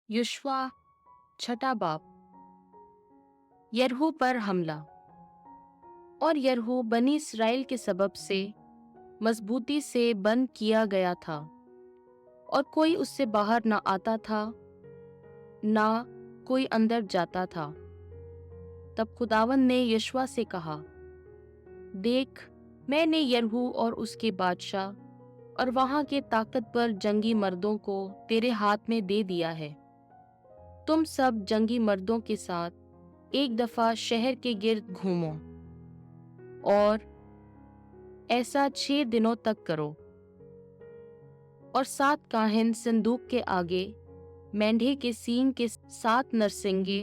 युश्वा छठा बाब। यरहू पर हमला। और यरहू बनी इसराइल के सबब से मजबूती से बंद किया गया था और कोई उससे बाहर न आता था ना कोई अंदर जाता था। तब खुदावंद ने यशवा से कहा, देख, मैंने यरहू और उसके बादशाह और वहां के ताकतवर जंगी मर्दों को तेरे हाथ में दे दिया है। तुम सब जंगी मर्दों के साथ एक दफा शहर के गिर्द घूमो और ऐसा 6 दिनों तक करो। और 7 काहिन संदूक के आगे मेंढे के सींग के 7 नरसिंगे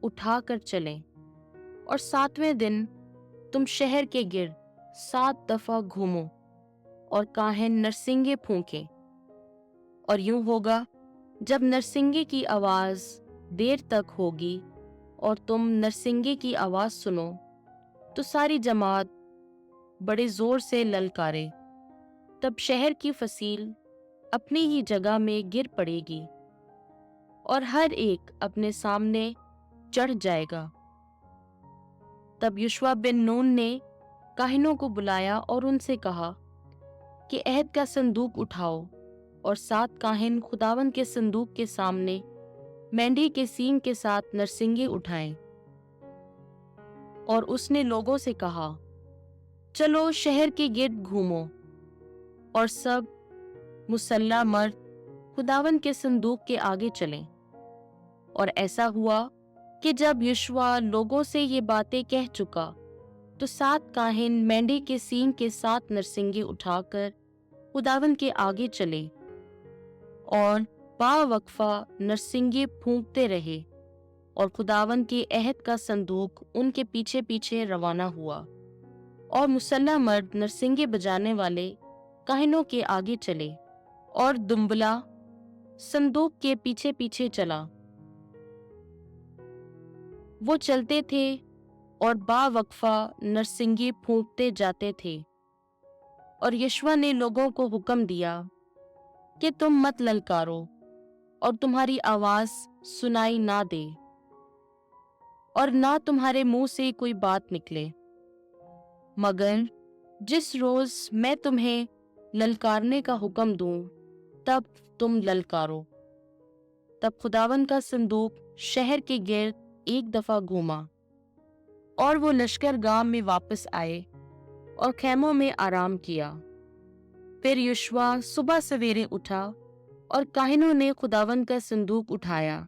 उठाकर चलें। और 7वें दिन तुम शहर के गिर्द 7 दफा घूमो और काहिन नरसिंगे फूंकें। और यूं होगा, जब नरसिंगे की आवाज देर तक होगी और तुम नरसिंगे की आवाज सुनो, तो सारी जमात बड़े जोर से ललकारे। तब शहर की फसील अपनी ही जगह में गिर पड़ेगी और हर एक अपने सामने चढ़ जाएगा। तब युशवा बिन नून ने काहिनों को बुलाया और उनसे कहा कि अहद का संदूक उठाओ। और 7 काहिन खुदावन के संदूक के सामने मेंढे के सींग के साथ नरसिंगे उठाएं। और उसने लोगों से कहा, चलो शहर के गिर्द घूमो। और सब मुसल्ला मर्द खुदावन के संदूक के आगे चलें। और ऐसा हुआ कि जब यशवा लोगों से ये बातें कह चुका, तो 7 काहिन मेंढे के सींग के 7 नरसिंगे उठाकर खुदावन के आगे चले और बावक्फा नरसिंगे फूंकते रहे। और खुदावन के अहद का संदूक उनके पीछे पीछे रवाना हुआ। और मुसल्ला मर्द नरसिंगे बजाने वाले काहिनों के आगे चले और दुम्बला संदूक के पीछे पीछे चला। वो चलते थे और बावक्फा नरसिंगे फूंकते जाते थे। और यशवा ने लोगों को हुक्म दिया कि तुम मत ललकारो और तुम्हारी आवाज सुनाई ना दे और ना तुम्हारे मुंह से कोई बात निकले, मगर जिस रोज मैं तुम्हें ललकारने का हुक्म दूं, तब तुम ललकारो। तब खुदावन का संदूक शहर के गिर्द एक दफा घूमा और वो लश्करगाह में वापस आए और खैमों में आराम किया। फिर युशवा सुबह सवेरे उठा और काहिनों ने खुदावन का संदूक उठाया।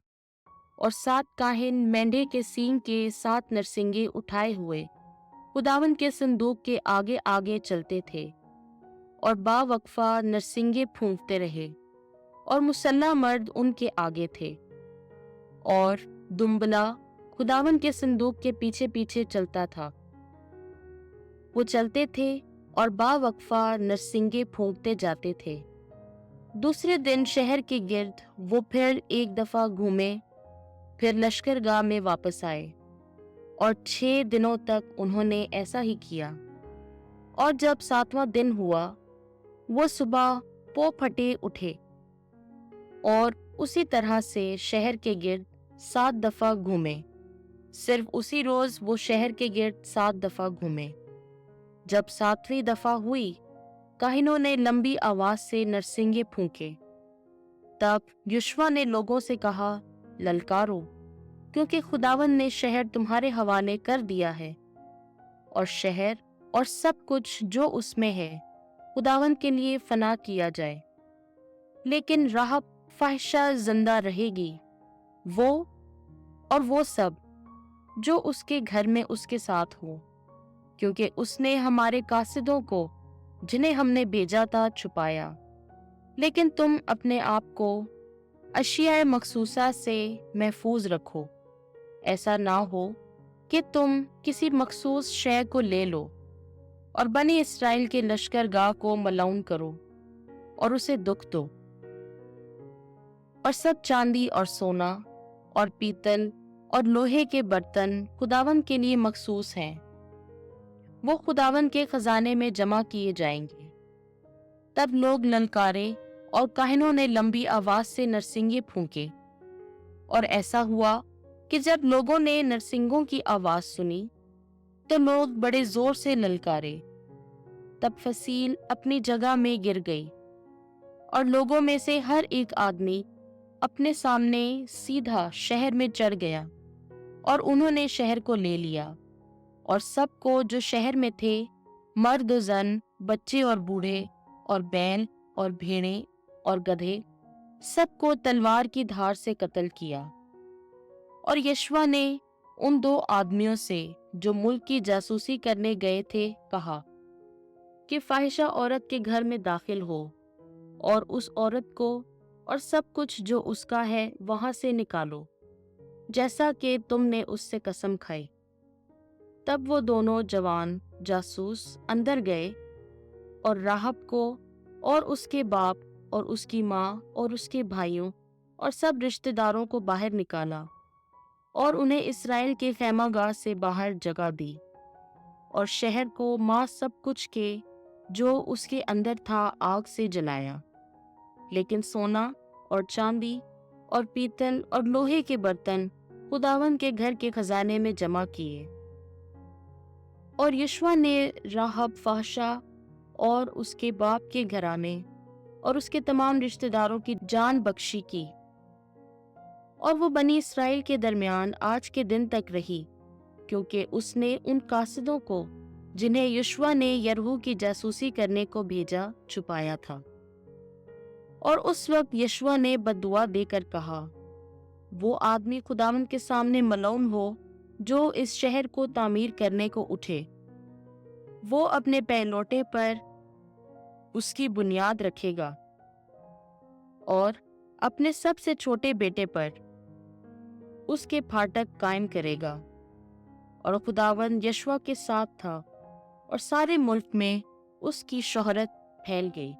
और 7 काहिन मेंढे के सींग के 7 नरसिंगे उठाए हुए खुदावन के संदूक के आगे आगे चलते थे और बावक्फा नरसिंगे फूंकते रहे। और मुसल्ला मर्द उनके आगे थे और दुम्बला खुदावन के संदूक के पीछे पीछे चलता था। वो चलते थे और बावक्फा नरसिंगे फूंकते जाते थे। दूसरे दिन शहर के गिर्द वो फिर एक दफा घूमे, फिर लश्करगाह में वापस आए। और 6 दिनों तक उन्होंने ऐसा ही किया। और जब 7वां दिन हुआ, वो सुबह पो फटे उठे और उसी तरह से शहर के गिर्द 7 दफा घूमे। सिर्फ उसी रोज वो शहर के गिर्द 7 दफा घूमे। जब 7वीं दफा हुई, काहिनों ने लंबी आवाज से नरसिंगे फूंके। तब युशवा ने लोगों से कहा, ललकारो, क्योंकि खुदावन ने शहर तुम्हारे हवाले कर दिया है। और शहर और सब कुछ जो उसमें है खुदावन के लिए फना किया जाए। लेकिन राहब फाहिशा जिंदा रहेगी, वो और वो सब जो उसके घर में उसके साथ हो, क्योंकि उसने हमारे कासिदों को जिन्हें हमने भेजा था छुपाया। लेकिन तुम अपने आप को अशिया मखसूसा से महफूज रखो। ऐसा ना हो कि तुम किसी मखसूस शय को ले लो और बनी इस्राएल के लश्करगाह को मलऊन करो और उसे दुख दो। और सब चांदी और सोना और पीतल और लोहे के बर्तन खुदावन के लिए मखसूस हैं, वो खुदावन के खजाने में जमा किए जाएंगे। तब लोग ललकारे और काहिनों ने लंबी आवाज से नरसिंगे फूंके اور ایسا ہوا کہ جب لوگوں نے نرسنگوں کی آواز سنی تو لوگ بڑے زور سے للکارے۔ تب فصیل اپنی جگہ میں گر گئی اور لوگوں میں سے ہر ایک آدمی اپنے سامنے سیدھا شہر میں چڑھ گیا، اور انہوں نے شہر کو لے لیا، اور سب کو جو شہر میں تھے، مرد و زن، بچے اور بوڑھے، اور بیل اور بھیڑیں اور گدھے، سب کو تلوار کی دھار سے قتل کیا۔ اور یشوع نے ان 2 آدمیوں سے جو ملک کی جاسوسی کرنے گئے تھے کہا کہ فاحشہ عورت کے گھر میں داخل ہو اور اس عورت کو اور سب کچھ جو اس کا ہے وہاں سے نکالو، جیسا کہ تم نے اس سے قسم کھائی۔ تب وہ دونوں جوان جاسوس اندر گئے اور راہب کو اور اس کے باپ اور اس کی ماں اور اس کے بھائیوں اور سب رشتہ داروں کو باہر نکالا، اور انہیں اسرائیل کے خیمہ گاہ سے باہر جگہ دی، اور شہر کو ماں سب کچھ کے جو اس کے اندر تھا آگ سے جلایا، لیکن سونا اور چاندی اور پیتل اور لوہے کے برتن خداوند کے گھر کے خزانے میں جمع کیے۔ اور یشوع نے راہب فحشہ اور اس کے باپ کے گھرانے اور اس کے تمام رشتہ داروں کی جان بخشی کی، اور وہ بنی اسرائیل کے درمیان آج کے دن تک رہی، کیونکہ اس نے ان قاصدوں کو جنہیں یشوع نے یرہو کی جاسوسی کرنے کو بھیجا چھپایا تھا۔ اور اس وقت یشوع نے بددعا دے کر کہا، وہ آدمی خداوند کے سامنے ملعون ہو جو اس شہر کو تعمیر کرنے کو اٹھے۔ وہ اپنے پہلوٹے پر اس کی بنیاد رکھے گا اور اپنے سب سے چھوٹے بیٹے پر اس کے پھاٹک قائم کرے گا۔ اور خداوند یشوع کے ساتھ تھا، اور سارے ملک میں اس کی شہرت پھیل گئی۔